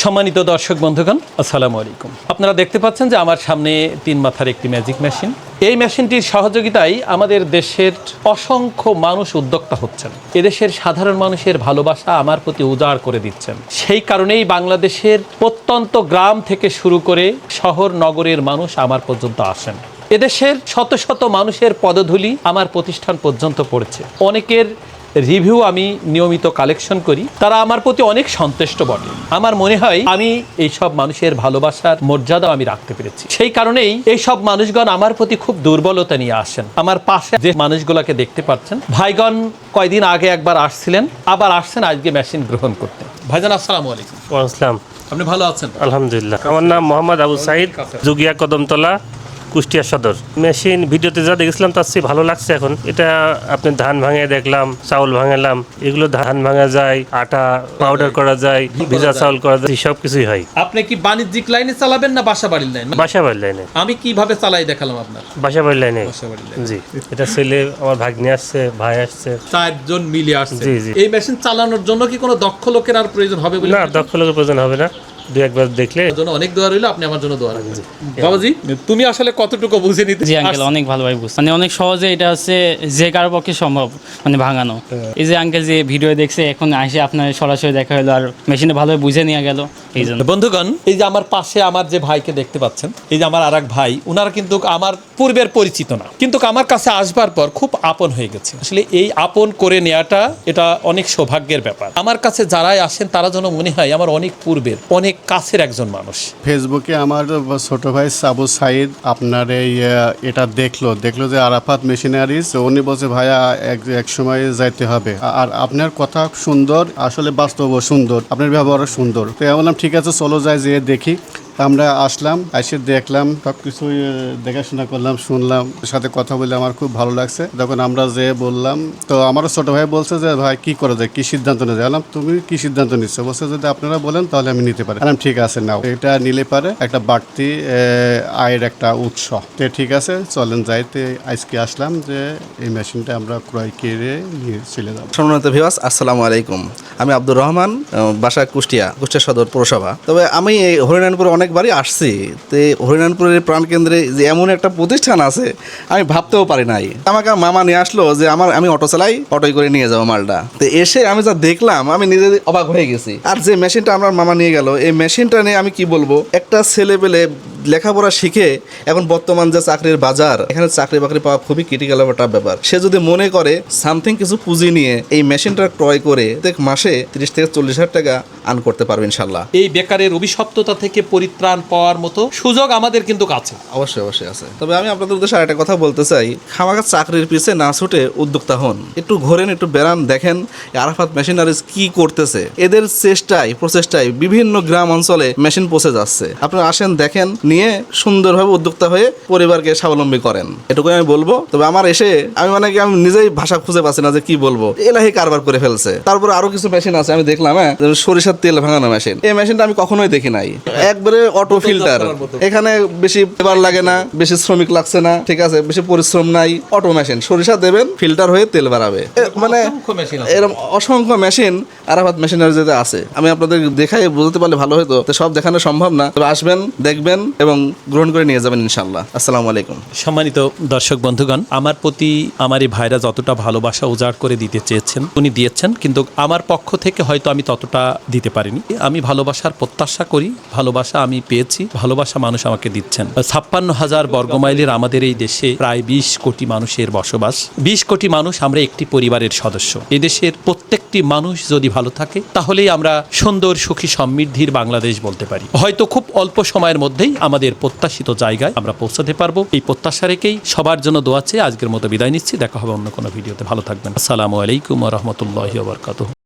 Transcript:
সম্মানিত দর্শক বন্ধুগণ, আসসালামু আলাইকুম। আপনারা দেখতে পাচ্ছেন যে আমার সামনে 3 মাথার একটি ম্যাজিক মেশিন। এই মেশিনটির সহযোগিতায় আমাদের দেশের অসংখ্য মানুষ উদ্যোক্তা হচ্ছেন। এদেশের সাধারণ মানুষের ভালোবাসা আমার প্রতি উজাড় করে দিচ্ছেন। সেই কারণেই বাংলাদেশের প্রত্যন্ত গ্রাম থেকে শুরু করে শহর নগরের মানুষ আমার পর্যন্ত আসেন। এদেশের শত শত মানুষের পদধূলি আমার প্রতিষ্ঠান পর্যন্ত পড়েছে। অনেকের রিভিউ আমি নিয়মিত কালেকশন করি, তারা আমার প্রতি অনেক সন্তুষ্ট বটে। আমার মনে হয় আমি এইসব মানুষের ভালোবাসার মর্যাদা আমি রাখতে পেরেছি। সেই কারণেই এইসব মানুষগণ আমার প্রতি খুব দুর্বলতা নিয়ে আসেন। আমার পাশে যে মানুষগুলোকে দেখতে পাচ্ছেন, ভাইগণ কয়দিন আগে একবার আসছিলেন, আবার আসছেন আজকে মেশিন গ্রহণ করতে। ভাইজান আসসালামু আলাইকুম। আসসালাম। আপনি ভালো আছেন? আলহামদুলিল্লাহ। আমার নাম মোহাম্মদ আবু সাইদ, জুগিয়া কদমতলা, কুষ্টিয়া সদর। মেশিন ভিডিওতে যা দেখছিলাম তার চেয়ে ভালো লাগছে। এখন এটা আপনি ধান ভাঙে দেখলাম, চাউল ভাঙালাম, এগুলো ধান ভাঙা যায়, আটা পাউডার করা যায়, ভিজা চাউল করা যায়, সব কিছুই হয়। আপনি কি বাণিজ্যিক লাইনে চালাবেন না বাসা বাড়ির লাইনে? বাসা বাড়ির লাইনে। আমি কিভাবে চালাই দেখালাম আপনার। বাসা বাড়ির লাইনে। বাসা বাড়ির লাইনে। জি, এটা ছেলে আমার ভাগ্নে আসছে, ভাই আসছে, 4 জন মিলে আসছে। জি, জি। এই মেশিন চালানোর জন্য কি কোনো দক্ষ লোকের আর প্রয়োজন হবে বলে? না, দক্ষ লোকের প্রয়োজন হবে না। দু একবার দেখলে জন্য অনেক দোয়া রইল, আপনি আমার জন্য দোয়া রাখবেন। বাবাজি, তুমি আসলে কতটুকু বুঝে নিতে? জি আঙ্কেল, অনেক ভালোভাবে বুঝছি। মানে অনেক সহজে এটা হচ্ছে যে কারো পক্ষে সম্ভব, মানে ভাঙানো। এই যে আঙ্কেল যে ভিডিও দেখছে, এখন আসে আপনার সরাসরি দেখা হলো আর মেশিনে ভালোভাবে বুঝে নিয়ে গেল। এই জন্য বন্ধুগণ, এই যে আমার পাশে আমার যে ভাইকে দেখতে পাচ্ছেন, এই যে আমার আরেক ভাই, ওনারা কিন্তু আমার পূর্বের পরিচিত না, কিন্তু আমার কাছে আসবার পর খুব আপন হয়ে গেছে। আসলে এই আপন করে নেওয়াটা এটা অনেক সৌভাগ্যের ব্যাপার। আমার কাছে যারাই আসেন তারা যেন মনে হয় আমার অনেক পূর্বের, অনেক কাছের একজন মানুষ। ফেসবুকে আমার ছোট ভাই আবু সাইদ আপনার এটা দেখলো যে আরাফাত মেশিনারিজ, উনি বলছে ভাইয়া এক সময় যাইতে হবে। আর আপনার কথা সুন্দর, আসলে বাস্তব সুন্দর, আপনার ব্যবহারও সুন্দর। তো আমি বললাম ঠিক আছে, চলো যাই, যেয়ে দেখি। আমরা আসলাম, এসে দেখলাম, সব কিছুই দেখাশোনা করলাম, শুনলাম, সাথে কথা বলে আমার খুব ভালো লাগছে। তখন আমরা যে বললাম, তো আমারও ছোট ভাই বলছে যে ভাই কি করা যায়, কি সিদ্ধান্ত নিয়ে যায়? তুমি কি সিদ্ধান্ত নিচ্ছ? বলছে যদি আপনারা বলেন তাহলে আমি নিতে পারি। ঠিক আছে, নাও, এটা নিলে পারে একটা বাড়তি আয়ের একটা উৎস। তো ঠিক আছে, চলেন যাইতে। আজকে আসলাম যে এই মেশিনটা আমরা ক্রয় করে নিয়ে চলে যাবো। সম্মানিত ভিউয়ার্স, আসসালামু আলাইকুম। আমি আব্দুর রহমান, বাসা কুষ্টিয়া সদর পৌরসভা। তবে আমি এই হরিনানপুরে অনেকবারই আসছি। তো হরিনানপুরের প্রাণকেন্দ্রে যে এমন একটা প্রতিষ্ঠান আছে আমি ভাবতেও পারি নাই। আমাকে মামা নিয়ে আসলো যে আমি অটো চালাই, অটোই করে নিয়ে যাবো মালটা। তো এসে আমি যা দেখলাম আমি নিজে অবাক হয়ে গেছি। আর যে মেশিনটা আমার মামা নিয়ে গেল, এই মেশিনটা নিয়ে আমি কি বলবো, একটা ছেলে পেলে লেখাপড়া শিখে এখন বর্তমান যে চাকরির বাজার, এখানে চাকরি বাকরি পাওয়া খুবই ক্রিটিক্যাল একটা ব্যাপার। সে যদি মনে করে সামথিং কিছু পুঁজি নিয়ে এই মেশিনটা ক্রয় করে মাসে 30 থেকে 40 হাজার টাকা আর্ন করতে পারবে ইনশাল্লাহ। এই বেকারের অভিশপ্ততা থেকে পরিত্রাণ পাওয়ার মতো সুযোগ আমাদের কিন্তু আছে। অবশ্যই অবশ্যই আছে। তবে আমি আপনাদের উদ্দেশ্যে আরেকটা কথা বলতে চাই, খামাখা চাকরির পিছে না ছুটে উদ্যোক্তা হন, একটু ঘোরেন, একটু বেড়ান, দেখেন আরাফাত মেশিনারিজ কি করতেছে। এদের প্রচেষ্টায় বিভিন্ন গ্রাম অঞ্চলে মেশিন পৌঁছে যাচ্ছে। আপনারা আসেন, দেখেন, নিয়ে সুন্দরভাবে উদ্যোক্তা হয়ে পরিবারকে স্বাবলম্বী করেন, এটুকুই আমি বলবো। তবে আমার এসে আমি আমি নিজেই ভাষা খুঁজে পাচ্ছি না যে কি বলবো, এলাহি কারবার করে ফেলছে। তারপরে আরো কিছু মেশিন আছে আমি দেখলাম, সরিষার তেল ভাঙানো মেশিন। এই মেশিনটা আমি কখনোই দেখি নাই। একবারে অটো ফিল্টার, এখানে বেশি লেবার লাগে না, বেশি শ্রমিক লাগছে না, ঠিক আছে, বেশি পরিশ্রম নাই। অটো মেশিন, সরিষা দেবেন, ফিল্টার হয়ে তেল বাড়াবে। মানে এরকম অসংখ্য মেশিন আরাফাত মেশিনারি যেতে আছে। আমি আপনাদের দেখাই বুঝতে পারলে ভালো হতো। তো সব দেখানো সম্ভব না, তবে আসবেন, দেখবেন এবং গ্রহণ করে নিয়ে যাবেন ইনশাল্লাহ। আসসালামু আলাইকুম। সম্মানিত দর্শক বন্ধুগণ, আমার প্রতি আমার এই ভাইরা যতটা ভালোবাসা উজাড় করে দিতে চেয়েছেন উনি দিয়েছেন, কিন্তু আমার পক্ষ থেকে হয়তো আমি ততটা দিতে পারিনি। আমি ভালোবাসার প্রত্যাশা করি, ভালোবাসা আমি পেয়েছি, ভালোবাসা মানুষ আমাকে দিচ্ছেন। 56,000 বর্গমাইলের আমাদের এই দেশে প্রায় 20 কোটি মানুষের বসবাস। 20 কোটি মানুষ আমরা একটি পরিবারের সদস্য। এদেশের প্রত্যেকটি মানুষ যদি ভালো থাকে তাহলেই আমরা সুন্দর, সুখী, সমৃদ্ধির বাংলাদেশ বলতে পারি। হয়তো খুব অল্প সময়ের মধ্যেই আমাদের প্রত্যাশিত জায়গায় আমরা পৌঁছাতে পারবো। এই প্রত্যাশা রেখেই সবার জন্য দোয়া চেয়ে আজকের মতো বিদায় নিচ্ছি। দেখা হবে অন্য কোনো ভিডিওতে। ভালো থাকবেন। আসসালামু আলাইকুম ওয়া রাহমাতুল্লাহি ওয়া বারাকাতুহু।